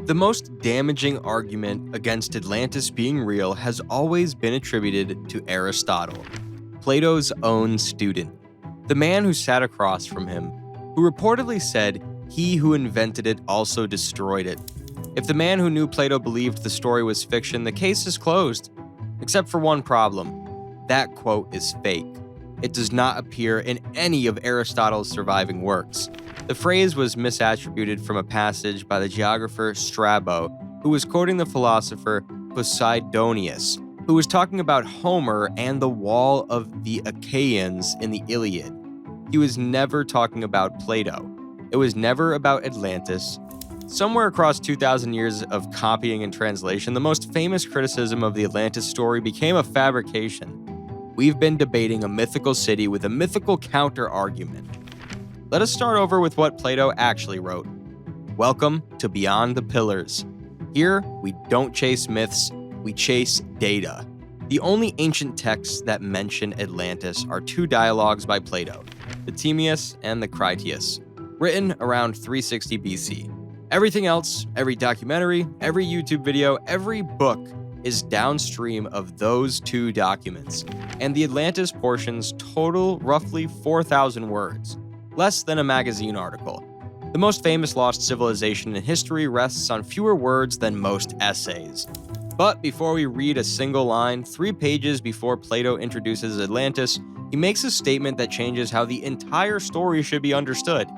The most damaging argument against Atlantis being real has always been attributed to Aristotle, Plato's own student, the man who sat across from him, who reportedly said he who invented it also destroyed it. If the man who knew Plato believed the story was fiction, the case is closed. Except for one problem. That quote is fake. It does not appear in any of Aristotle's surviving works. The phrase was misattributed from a passage by the geographer Strabo, who was quoting the philosopher Posidonius, who was talking about Homer and the wall of the Achaeans in the Iliad. He was never talking about Plato. It was never about Atlantis. Somewhere across 2,000 years of copying and translation, the most famous criticism of the Atlantis story became a fabrication. We've been debating a mythical city with a mythical counter-argument. Let us start over with what Plato actually wrote. Welcome to Beyond the Pillars. Here, we don't chase myths, we chase data. The only ancient texts that mention Atlantis are two dialogues by Plato, the Timaeus and the Critias, written around 360 BC. Everything else, every documentary, every YouTube video, every book is downstream of those two documents, and the Atlantis portions total roughly 4,000 words, less than a magazine article. The most famous lost civilization in history rests on fewer words than most essays. But before we read a single line, 3 pages before Plato introduces Atlantis, he makes a statement that changes how the entire story should be understood.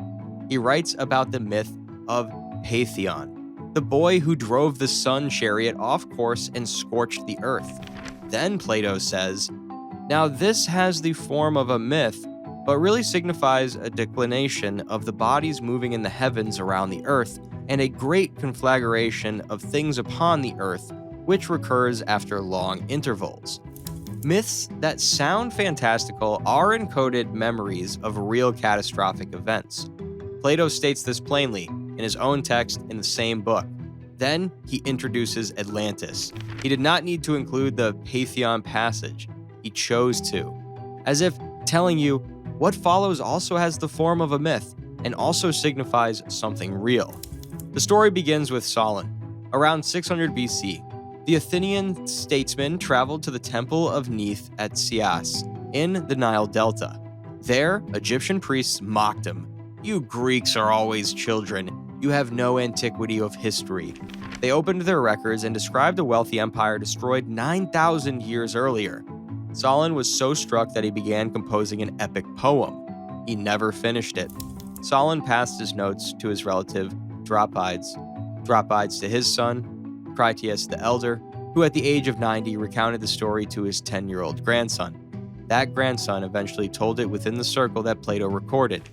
He writes about the myth of Phaethon, the boy who drove the sun chariot off course and scorched the earth. Then Plato says, now this has the form of a myth, but really signifies a declination of the bodies moving in the heavens around the earth, and a great conflagration of things upon the earth, which recurs after long intervals. Myths that sound fantastical are encoded memories of real catastrophic events. Plato states this plainly in his own text in the same book. Then he introduces Atlantis. He did not need to include the Phaethon Passage. He chose to. As if telling you, what follows also has the form of a myth and also signifies something real. The story begins with Solon. Around 600 BC, the Athenian statesman traveled to the temple of Neith at Ceos in the Nile Delta. There, Egyptian priests mocked him. You Greeks are always children. You have no antiquity of history. They opened their records and described a wealthy empire destroyed 9,000 years earlier. Solon was so struck that he began composing an epic poem. He never finished it. Solon passed his notes to his relative Dropides to his son, Critias the elder, who at the age of 90 recounted the story to his 10-year-old grandson. That grandson eventually told it within the circle that Plato recorded.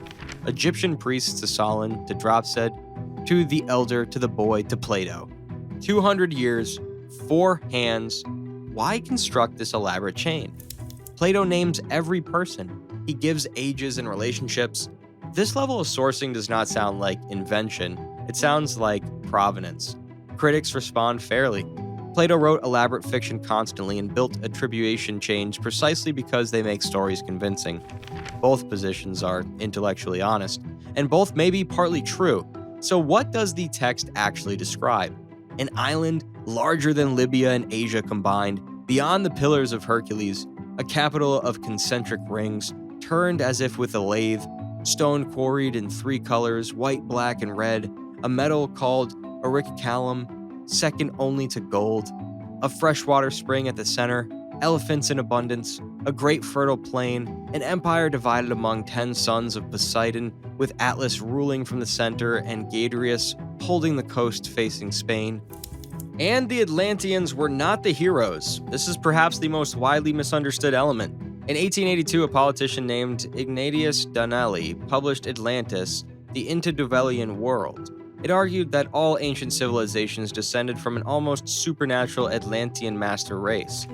Egyptian priests to Solon, to Dropsed, to the elder, to the boy, to Plato. 200 years, 4 hands. Why construct this elaborate chain? Plato names every person. He gives ages and relationships. This level of sourcing does not sound like invention. It sounds like provenance. Critics respond fairly. Plato wrote elaborate fiction constantly and built attribution chains precisely because they make stories convincing. Both positions are intellectually honest, and both may be partly true. So what does the text actually describe? An island larger than Libya and Asia combined, beyond the Pillars of Hercules, a capital of concentric rings, turned as if with a lathe, stone quarried in 3 colors, white, black, and red, a metal called aurichalcum, second only to gold, a freshwater spring at the center, elephants in abundance, a great fertile plain, an empire divided among 10 sons of Poseidon, with Atlas ruling from the center and Gadrius holding the coast facing Spain. And the Atlanteans were not the heroes. This is perhaps the most widely misunderstood element. In 1882, a politician named Ignatius Donnelly published Atlantis, the Antediluvian World. It argued that all ancient civilizations descended from an almost supernatural Atlantean master race.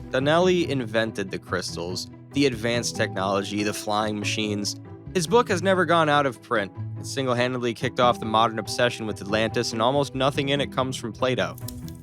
Donnelly invented the crystals, the advanced technology, the flying machines. His book has never gone out of print. It single-handedly kicked off the modern obsession with Atlantis, and almost nothing in it comes from Plato.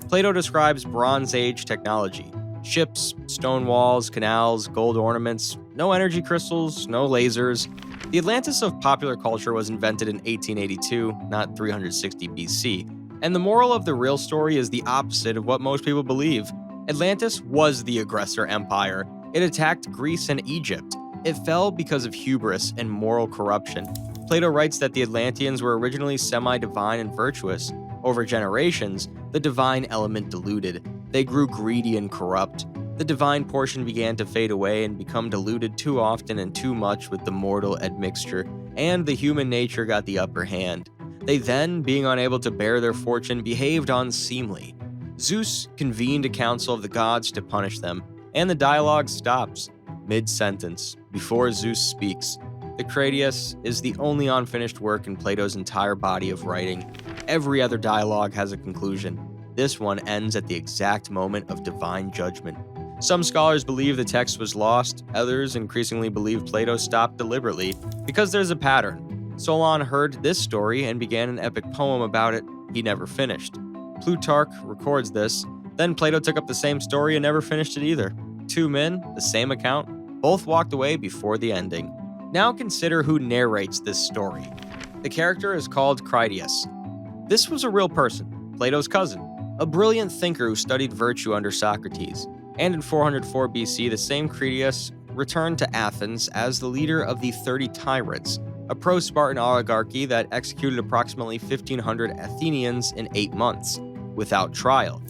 Plato describes Bronze Age technology. Ships, stone walls, canals, gold ornaments, no energy crystals, no lasers. The Atlantis of popular culture was invented in 1882, not 360 BC, And the moral of the real story is the opposite of what most people believe. Atlantis was the aggressor empire. It attacked Greece and Egypt. It fell because of hubris and moral corruption. Plato writes that the Atlanteans were originally semi-divine and virtuous. Over generations, the divine element diluted. They grew greedy and corrupt. The divine portion began to fade away and become diluted too often and too much with the mortal admixture, and the human nature got the upper hand. They then, being unable to bear their fortune, behaved unseemly. Zeus convened a council of the gods to punish them, and the dialogue stops mid-sentence, before Zeus speaks. The Critias is the only unfinished work in Plato's entire body of writing. Every other dialogue has a conclusion. This one ends at the exact moment of divine judgment. Some scholars believe the text was lost, others increasingly believe Plato stopped deliberately, because there's a pattern. Solon heard this story and began an epic poem about it he never finished. Plutarch records this, then Plato took up the same story and never finished it either. Two men, the same account, both walked away before the ending. Now consider who narrates this story. The character is called Critias. This was a real person, Plato's cousin, a brilliant thinker who studied virtue under Socrates. And in 404 BC, the same Critias returned to Athens as the leader of the 30 Tyrants, a pro-Spartan oligarchy that executed approximately 1,500 Athenians in 8 months, without trial.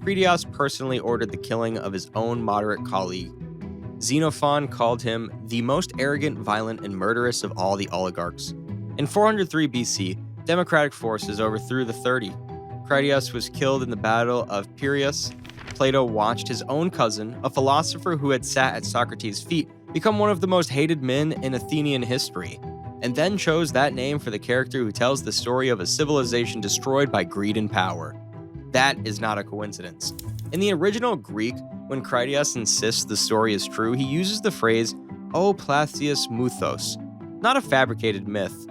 Critias personally ordered the killing of his own moderate colleague. Xenophon called him the most arrogant, violent, and murderous of all the oligarchs. In 403 BC, democratic forces overthrew the 30. Critias was killed in the Battle of Piraeus. Plato watched his own cousin, a philosopher who had sat at Socrates' feet, become one of the most hated men in Athenian history, and then chose that name for the character who tells the story of a civilization destroyed by greed and power. That is not a coincidence. In the original Greek, when Critias insists the story is true, he uses the phrase "o plathios muthos," not a fabricated myth.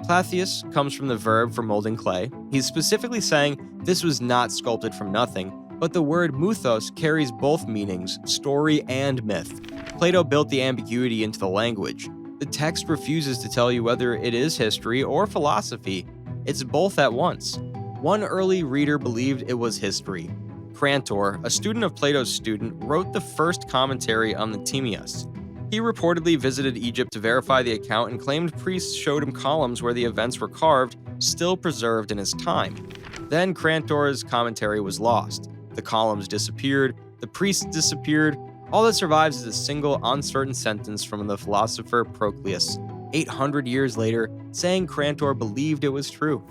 Plathios comes from the verb for molding clay. He's specifically saying this was not sculpted from nothing, but the word muthos carries both meanings, story and myth. Plato built the ambiguity into the language. The text refuses to tell you whether it is history or philosophy. It's both at once. One early reader believed it was history. Crantor, a student of Plato's student, wrote the first commentary on the Timaeus. He reportedly visited Egypt to verify the account and claimed priests showed him columns where the events were carved, still preserved in his time. Then Crantor's commentary was lost. The columns disappeared, the priests disappeared. All that survives is a single uncertain sentence from the philosopher Proclus, 800 years later, saying Crantor believed it was true.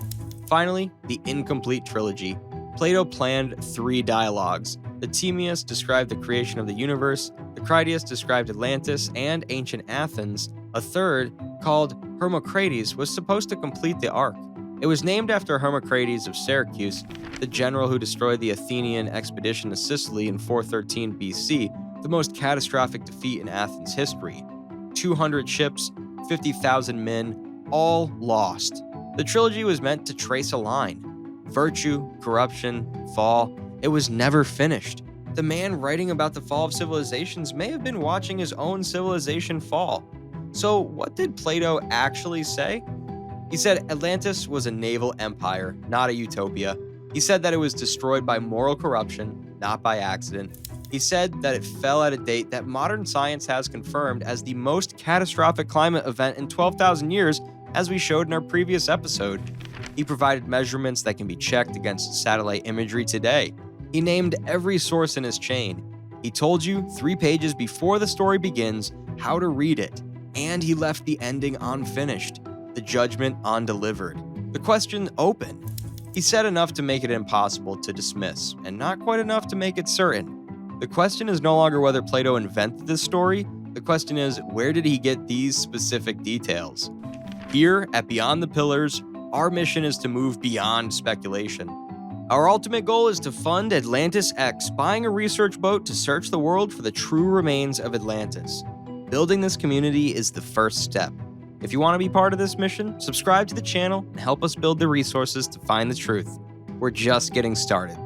Finally, the Incomplete Trilogy. Plato planned 3 dialogues. The Timaeus described the creation of the universe, the Critias described Atlantis and ancient Athens. A third, called Hermocrates, was supposed to complete the arc. It was named after Hermocrates of Syracuse, the general who destroyed the Athenian expedition to Sicily in 413 BC, the most catastrophic defeat in Athens history. 200 ships, 50,000 men, all lost. The trilogy was meant to trace a line. Virtue, corruption, fall. It was never finished. The man writing about the fall of civilizations may have been watching his own civilization fall. So what did Plato actually say? He said Atlantis was a naval empire, not a utopia. He said that it was destroyed by moral corruption, not by accident. He said that it fell at a date that modern science has confirmed as the most catastrophic climate event in 12,000 years, as we showed in our previous episode. He provided measurements that can be checked against satellite imagery today. He named every source in his chain. He told you 3 pages before the story begins how to read it, and he left the ending unfinished, the judgment undelivered, the question open. He said enough to make it impossible to dismiss, and not quite enough to make it certain. The question is no longer whether Plato invented this story. The question is, where did he get these specific details? Here at Beyond the Pillars, our mission is to move beyond speculation. Our ultimate goal is to fund AtlantisX, buying a research boat to search the world for the true remains of Atlantis. Building this community is the first step. If you want to be part of this mission, subscribe to the channel and help us build the resources to find the truth. We're just getting started.